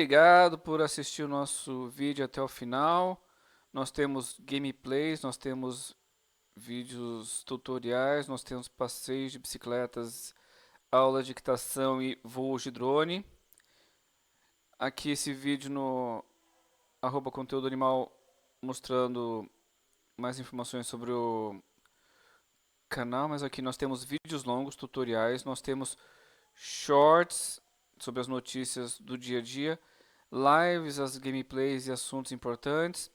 obrigado por assistir o nosso vídeo até o final. Nós temos gameplays, nós temos vídeos tutoriais, nós temos passeios de bicicletas, aula de equitação e voos de drone. Aqui esse vídeo no @conteúdo animal mostrando mais informações sobre o canal, mas aqui nós temos vídeos longos, tutoriais, nós temos shorts sobre as notícias do dia a dia, lives, as gameplays e assuntos importantes.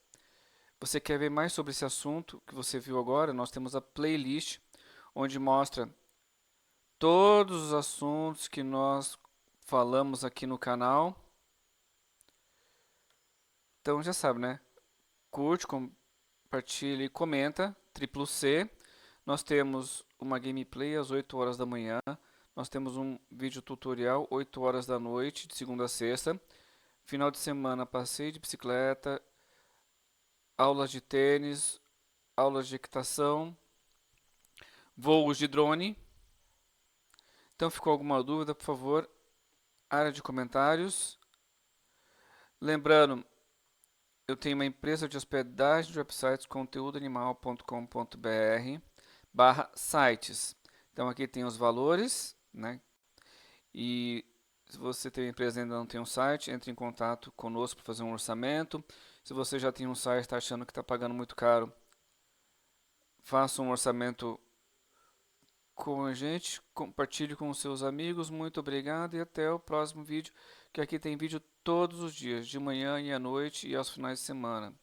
Você quer ver mais sobre esse assunto que você viu agora? Nós temos a playlist, onde mostra todos os assuntos que nós falamos aqui no canal. Então já sabe, né? Curte, compartilha e comenta, triplo C. Nós temos uma gameplay às 8 horas da manhã. Nós temos um vídeo tutorial 8 horas da noite, de segunda a sexta. Final de semana, passeio de bicicleta, aulas de tênis, aulas de equitação, voos de drone. Então, ficou alguma dúvida, por favor, área de comentários. Lembrando, eu tenho uma empresa de hospedagem de websites, conteúdoanimal.com.br/sites. Então, aqui tem os valores, né? E se você tem uma empresa e ainda não tem um site, entre em contato conosco para fazer um orçamento. Se você já tem um site e está achando que está pagando muito caro, faça um orçamento com a gente, compartilhe com os seus amigos. Muito obrigado e até o próximo vídeo, que aqui tem vídeo todos os dias, de manhã e à noite e aos finais de semana.